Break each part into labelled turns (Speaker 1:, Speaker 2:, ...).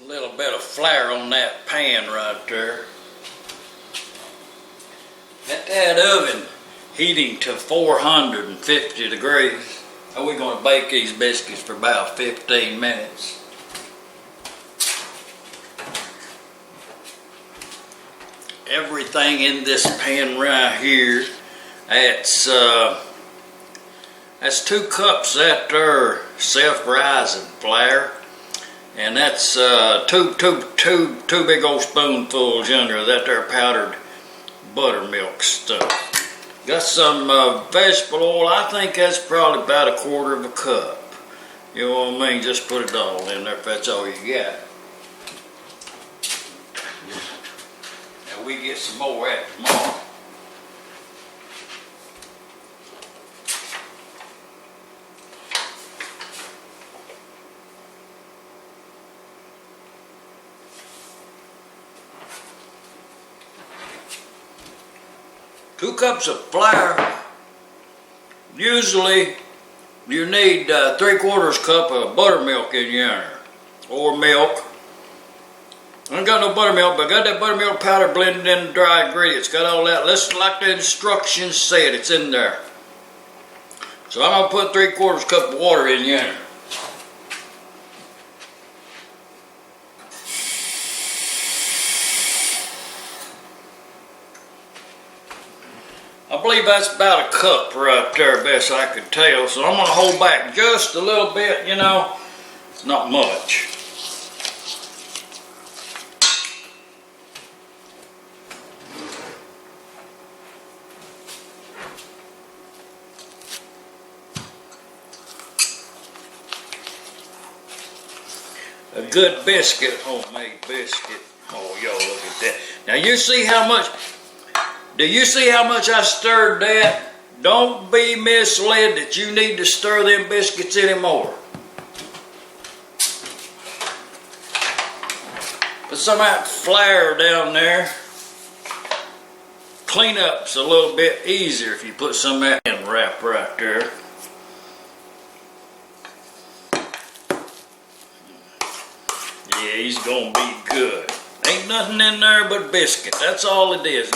Speaker 1: A little bit of flour on that pan right there. Got that oven heating to 450 degrees. And we're going to bake these biscuits for about 15 minutes. Everything in this pan right here, that's 2 cups that there self-rising flour, and that's two big old spoonfuls under that there powdered buttermilk stuff. Got some vegetable oil. I think that's probably about 1/4 cup. You know what I mean? Just put it all in there if that's all you got. And we get some more at tomorrow. Two cups of flour. Usually you need 3/4 cup of buttermilk in here, or milk. I ain't got no buttermilk, but I got that buttermilk powder blended in the dry ingredients. Got all that. Listen, like the instructions said, it's in there. So I'm gonna put 3/4 cup of water in here. I believe that's about 1 cup right there, best I could tell. So I'm going to hold back just a little bit, you know, not much. A good biscuit, homemade biscuit. Oh, y'all look at that. Now you see how much... Do you see how much I stirred that? Don't be misled that you need to stir them biscuits anymore. Put some of that flour down there. Cleanup's a little bit easier if you put some of that in wrap right there. Yeah, he's gonna be good. Ain't nothing in there but biscuit. That's all it is.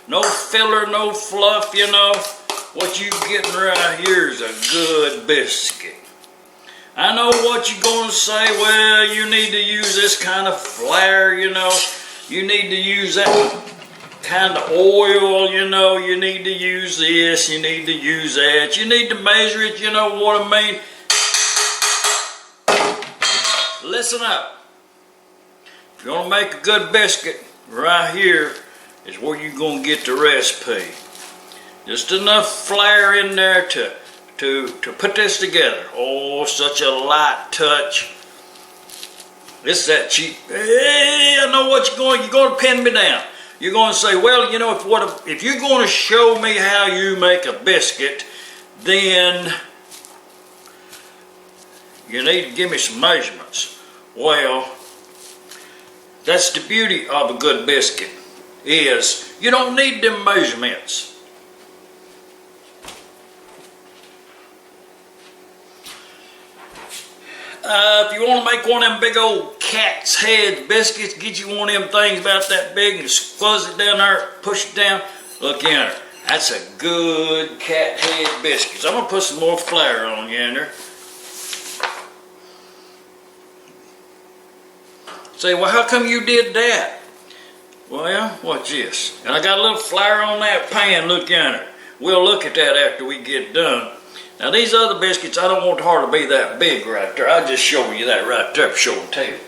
Speaker 1: No filler, no fluff, you know. What you getting right here is a good biscuit. I know what you're going to say. Well, you need to use this kind of flour, you know. You need to use that kind of oil, you know. You need to use this. You need to use that. You need to measure it, you know what I mean. Listen up. If you're going to make a good biscuit, right here is where you're going to get the recipe. Just enough flour in there to put this together. Oh, such a light touch. It's that cheap. Hey, I know what you're going to pin me down. You're going to say, well, you know, if you're going to show me how you make a biscuit, then you need to give me some measurements. Well, that's the beauty of a good biscuit. Is you don't need them measurements. If you want to make one of them big old cat's head biscuits, get you one of them things about that big and fuzz it down there, push it down. Look in there. That's a good cat head biscuits. I'm going to put some more flour on yonder. Say, well, how come you did that? Well, watch this. And I got a little flour on that pan, look yonder. We'll look at that after we get done. Now these other biscuits, I don't want the heart to be that big right there. I'll just show you that right there for show and tell.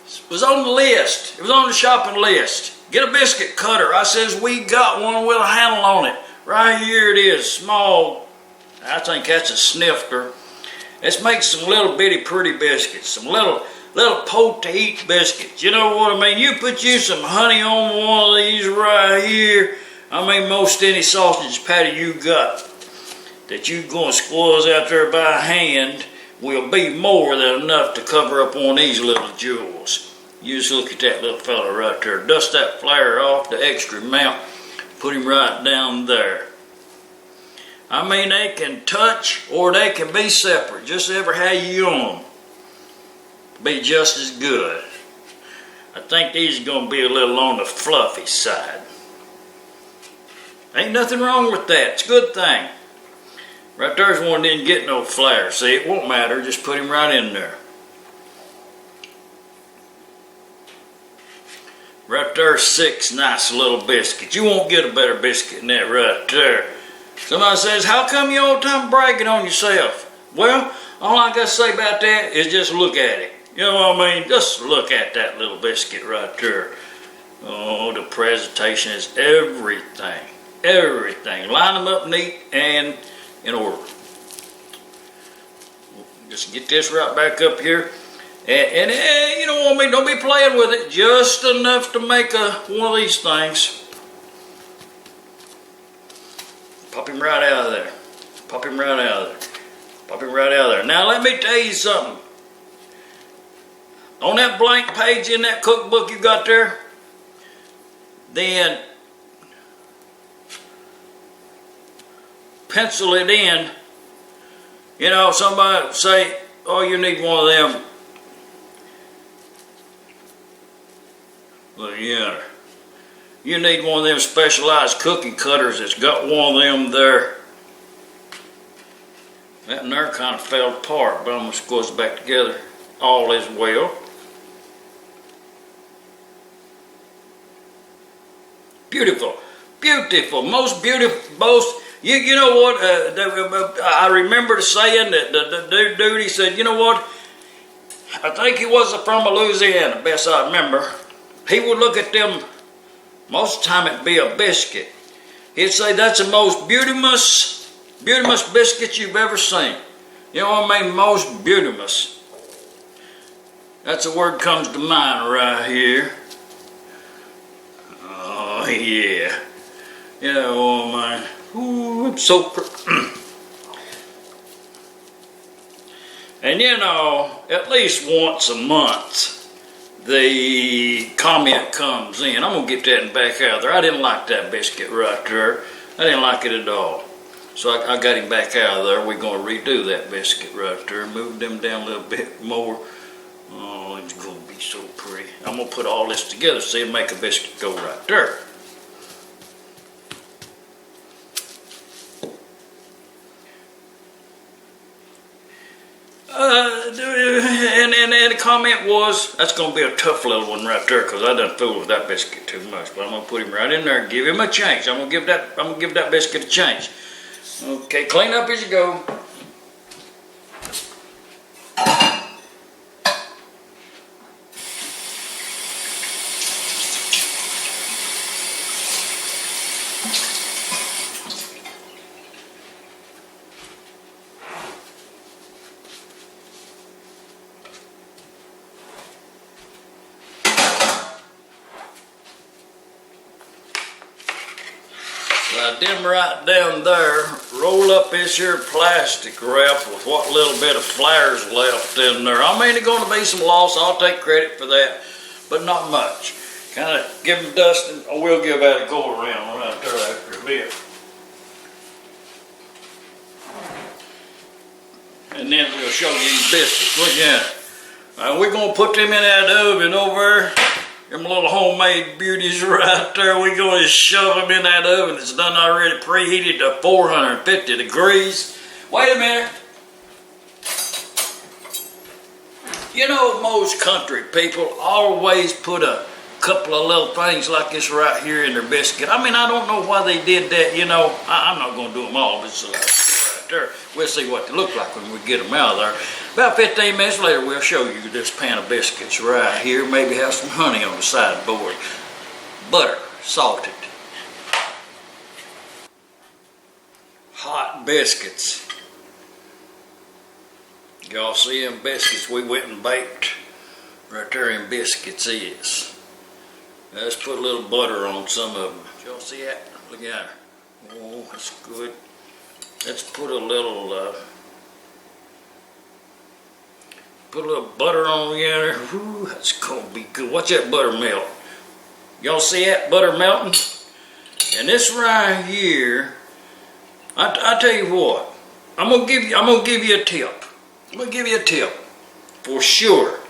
Speaker 1: It was on the list. It was on the shopping list. Get a biscuit cutter. I says, we got one with a handle on it. Right here it is, small. I think that's a snifter. Let's make some little bitty pretty biscuits. Some little pot-to-eat biscuits. You know what I mean? You put you some honey on one of these right here. I mean, most any sausage patty you got that you going to squeeze out there by hand will be more than enough to cover up on these little jewels. You just look at that little fella right there. Dust that flour off, the extra amount. Put him right down there. I mean, they can touch or they can be separate, just ever how you want them. Be just as good. I think these are going to be a little on the fluffy side. Ain't nothing wrong with that. It's a good thing. Right there's one that didn't get no flour. See, it won't matter. Just put him right in there. Right there's 6 nice little biscuits. You won't get a better biscuit than that right there. Somebody says, how come you all the time bragging on yourself? Well, all I got to say about that is just look at it. You know what I mean? Just look at that little biscuit right there. Oh, the presentation is everything. Everything. Line them up neat and in order. Just get this right back up here. And you know what I mean? Don't be playing with it. Just enough to make one of these things. Pop him right out of there. Pop him right out of there. Pop him right out of there. Now let me tell you something. On that blank page in that cookbook you got there, then pencil it in. You know, somebody say, oh, you need one of them. Well, yeah. You need one of them specialized cookie cutters that's got one of them there. That and there kind of fell apart, but I'm going to squish it back together. All is well. Beautiful, beautiful, most beautiful, most, you know what, I remember saying that the dude, he said, you know what, I think he was from Louisiana, best I remember. He would look at them, most of the time it'd be a biscuit. He'd say, that's the most beautiful biscuit you've ever seen. You know what I mean, most beautiful. That's the word comes to mind right here. Oh, yeah. You know, oh my. Ooh, I'm so And you know, at least once a month, the comment comes in. I'm going to get that in back out there. I didn't like that biscuit right there. I didn't like it at all. So I got him back out of there. We're going to redo that biscuit right there. Move them down a little bit more. Oh, it's going to be so pretty. I'm going to put all this together so it'll make a biscuit go right there. And the comment was, that's going to be a tough little one right there because I done fooled with that biscuit too much. But I'm going to put him right in there and give him a change. I'm going to give that biscuit a change. Okay, clean up as you go. Slide them right down there, roll up this here plastic wrap with what little bit of flour's left in there. I mean, there's going to be some loss, I'll take credit for that, but not much. Kind of give them dust and we'll give that a go around right there after a bit. And then we'll show you these biscuits. Look at it. We're going to put them in that oven over there. Them little homemade beauties right there. We're going to shove them in that oven. It's done already preheated to 450 degrees. Wait a minute. You know, most country people always put a couple of little things like this right here in their biscuit. I mean, I don't know why they did that. You know, I'm not going to do them all. But it's right there. We'll see what they look like when we get them out of there. About 15 minutes later, we'll show you this pan of biscuits right here. Maybe have some honey on the sideboard. Butter, salted. Hot biscuits. Y'all see them biscuits we went and baked? Right there in biscuits is. Let's put a little butter on some of them. Y'all see that? Look at her. Oh, that's good. Let's put a little butter on there. Ooh, that's gonna be good. Watch that butter melt. Y'all see that butter melting? And this right here I tell you what, I'm gonna give you a tip. I'm gonna give you a tip for sure.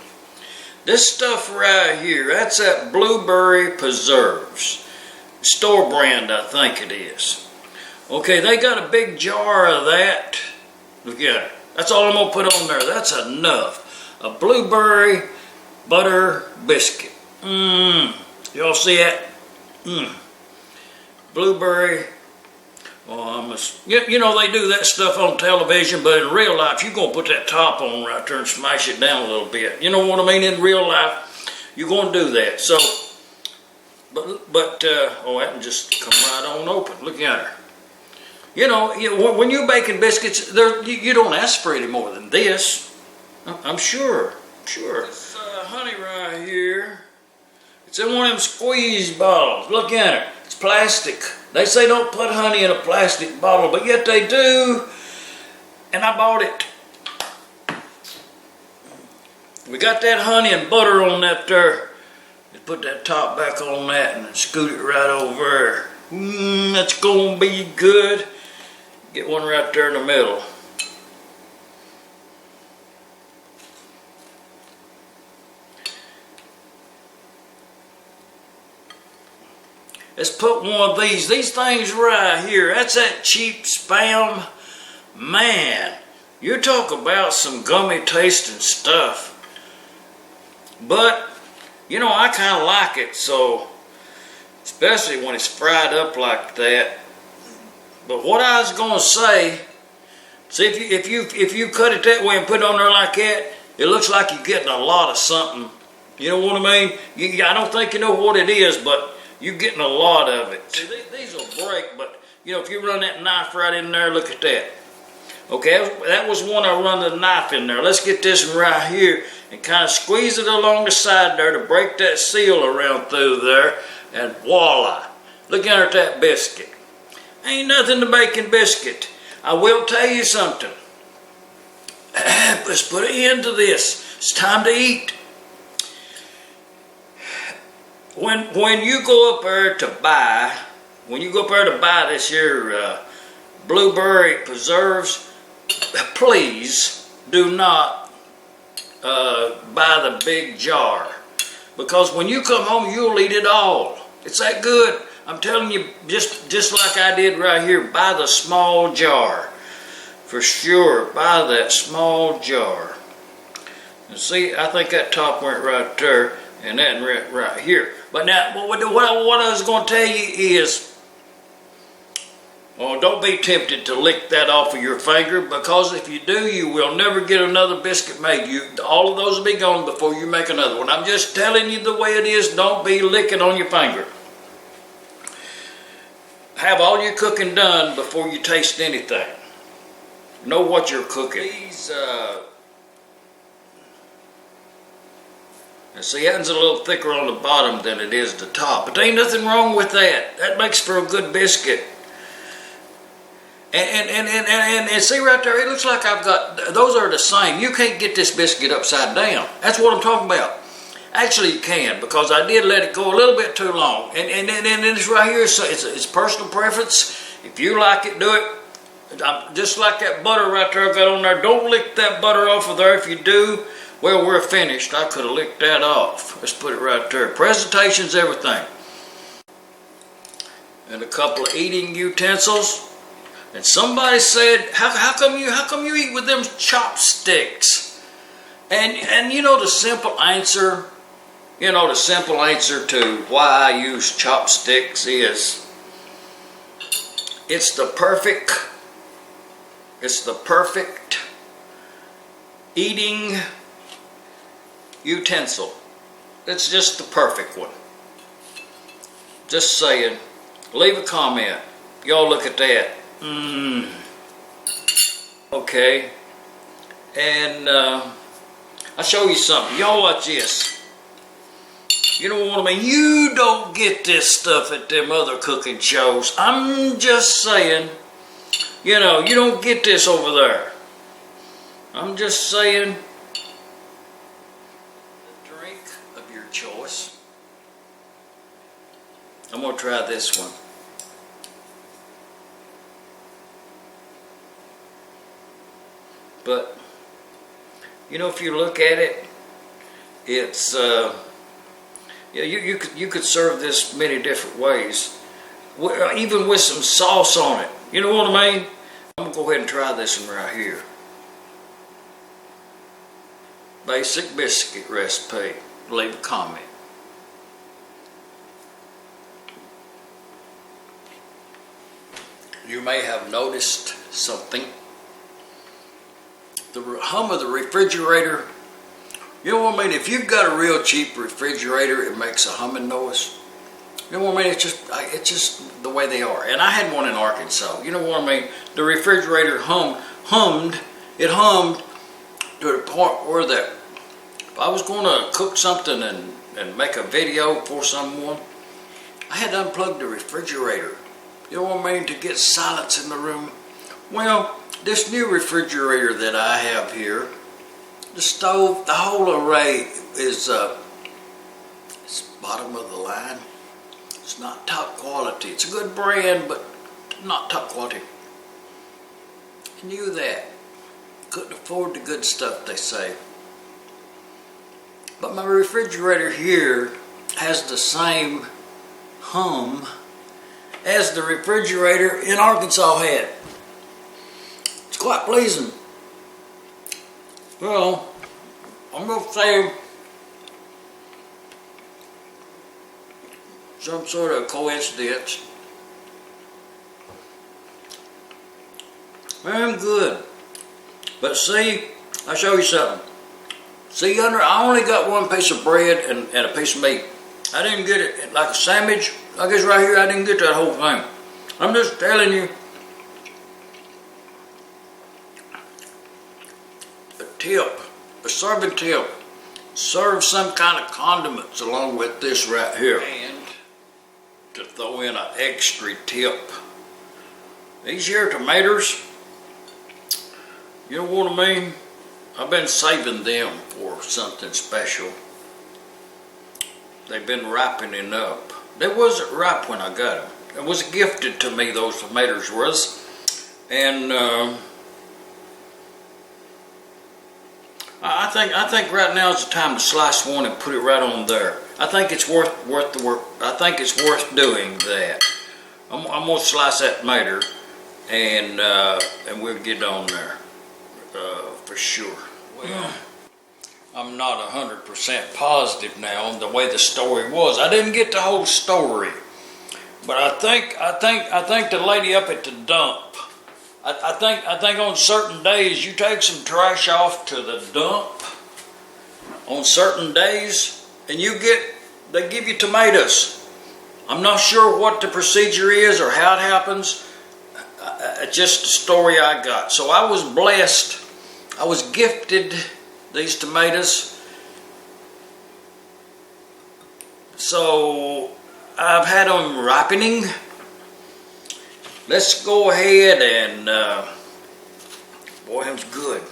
Speaker 1: This stuff right here, that's that blueberry preserves, store brand, I think it is. Okay, they got a big jar of that. Look at it. That's all I'm gonna put on there. That's enough. A blueberry butter biscuit. Y'all see that? Blueberry. Oh, you know they do that stuff on television, but in real life, you're going to put that top on right there and smash it down a little bit. You know what I mean? In real life, you're going to do that. So, oh, that can just come right on open. Look at her. You know, when you're baking biscuits, you don't ask for any more than this. I'm sure. This honey right here, it's in one of them squeeze bottles. Look at it. It's plastic. They say don't put honey in a plastic bottle, but yet they do. And I bought it. We got that honey and butter on that there. Just put that top back on that and scoot it right over there. That's gonna be good. Get one right there in the middle. Let's put one of these things right here. That's that cheap spam. Man, you talk about some gummy tasting stuff. But, you know, I kind of like it, so, especially when it's fried up like that. But what I was going to say, see, if you cut it that way and put it on there like that, it looks like you're getting a lot of something. You know what I mean? I don't think you know what it is, but you're getting a lot of it. See, these will break, but you know, if you run that knife right in there, look at that. Okay, that was one I run the knife in there. Let's get this one right here and kind of squeeze it along the side there to break that seal around through there, and voila. Look at that biscuit. Ain't nothing to baking biscuit. I will tell you something. Let's put an end to this. It's time to eat. When you go up there to buy, this here blueberry preserves, please do not buy the big jar, because when you come home you'll eat it all. It's that good. I'm telling you, just like I did right here, buy the small jar. For sure, buy that small jar. And see, I think that top went right there, and that went right here. But now, what I was going to tell you is, don't be tempted to lick that off of your finger, because if you do, you will never get another biscuit made. All of those will be gone before you make another one. I'm just telling you the way it is. Don't be licking on your finger. Have all your cooking done before you taste anything. Know what you're cooking. These, see, that one's a little thicker on the bottom than it is the top. But there ain't nothing wrong with that. That makes for a good biscuit. And see right there, it looks like I've got, those are the same. You can't get this biscuit upside down. That's what I'm talking about. Actually, you can, because I did let it go a little bit too long. And it's right here, so it's personal preference. If you like it, do it. Just like that butter right there I've got on there. Don't lick that butter off of there. If you do, well, we're finished. I could have licked that off. Let's put it right there. Presentation's everything. And a couple of eating utensils. And somebody said, how come you eat with them chopsticks? And you know the simple answer, to why I use chopsticks is, it's the perfect eating utensil. It's just the perfect one. Just saying. Leave a comment. Y'all look at that. Okay. And I'll show you something. Y'all watch this. You know what I mean? You don't get this stuff at them other cooking shows. I'm just saying. You don't get this over there. I'm just saying. The drink of your choice. I'm going to try this one. But you know, if you look at it, it's yeah, you could serve this many different ways, even with some sauce on it. You know what I mean? I'm gonna go ahead and try this one right here. Basic biscuit recipe. Leave a comment. You may have noticed something. The hum of the refrigerator. You know what I mean? If you've got a real cheap refrigerator, it makes a humming noise. You know what I mean? It's just the way they are. And I had one in Arkansas. You know what I mean? The refrigerator hummed. It hummed to the point where that if I was going to cook something and make a video for someone, I had to unplug the refrigerator. You know what I mean? To get silence in the room. Well, this new refrigerator that I have here, the stove, the whole array is it's bottom of the line. It's not top quality. It's a good brand, but not top quality. I knew that. Couldn't afford the good stuff, they say. But my refrigerator here has the same hum as the refrigerator in Arkansas had. It's quite pleasing. Well, I'm going to say some sort of coincidence. I'm good. But see, I'll show you something. See, I only got one piece of bread and a piece of meat. I didn't get it like a sandwich. I guess right here I didn't get that whole thing. I'm just telling you. A tip, a serving tip. Serve some kind of condiments along with this right here. And to throw in an extra tip. These here tomatoes, you know what I mean? I've been saving them for something special. They've been ripening up. They wasn't ripe when I got them. It was gifted to me, those tomatoes was. And I think right now is the time to slice one and put it right on there. I think it's worth the work. I think it's worth doing that. I'm gonna slice that tomato and we'll get on there for sure. Well, I'm not 100% positive now on the way the story was. I didn't get the whole story, but I think the lady up at the dump. I think on certain days you take some trash off to the dump on certain days, and they give you tomatoes. I'm not sure what the procedure is or how it happens. It's just a story I got. So I was blessed. I was gifted these tomatoes. So I've had them ripening. Let's go ahead and, boy, them's good.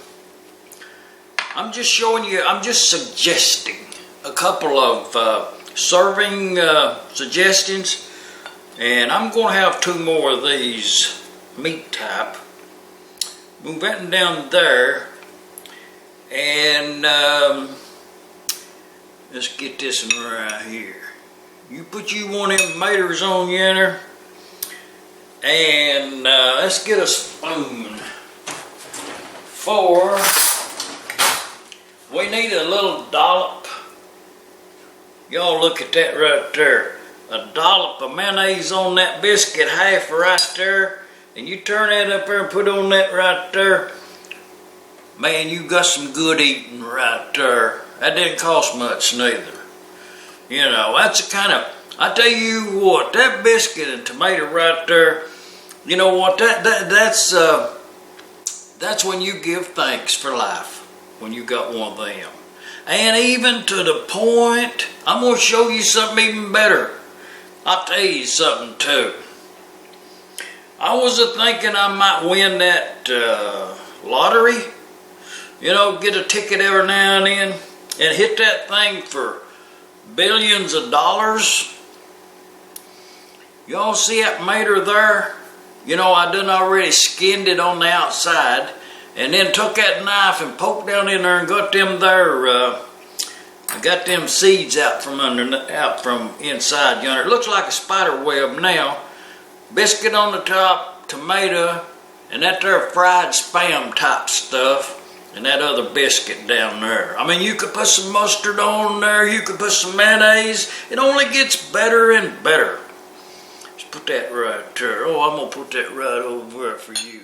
Speaker 1: I'm just showing you, I'm just suggesting a couple of serving suggestions. And I'm going to have two more of these meat type. Move that down there. And let's get this one right here. You put you one of them tomatoes on yonder. And let's get a spoon for, we need a little dollop. Y'all look at that right there. A dollop of mayonnaise on that biscuit, half right there. And you turn that up there and put on that right there. Man, you got some good eating right there. That didn't cost much neither. You know, that's the kind of, I tell you what, that biscuit and tomato right there, you know what, that's when you give thanks for life, when you got one of them. And even to the point, I'm going to show you something even better. I'll tell you something too. I was thinking I might win that lottery. You know, get a ticket every now and then and hit that thing for billions of dollars. Y'all see that tomato there? You know, I done already skinned it on the outside and then took that knife and poked down in there and got them there. I got them seeds out from inside yonder. It looks like a spider web now. Biscuit on the top, tomato, and that there fried spam type stuff, and that other biscuit down there. I mean, you could put some mustard on there, you could put some mayonnaise. It only gets better and better. Let's put that right there. Oh, I'm gonna put that right over there for you.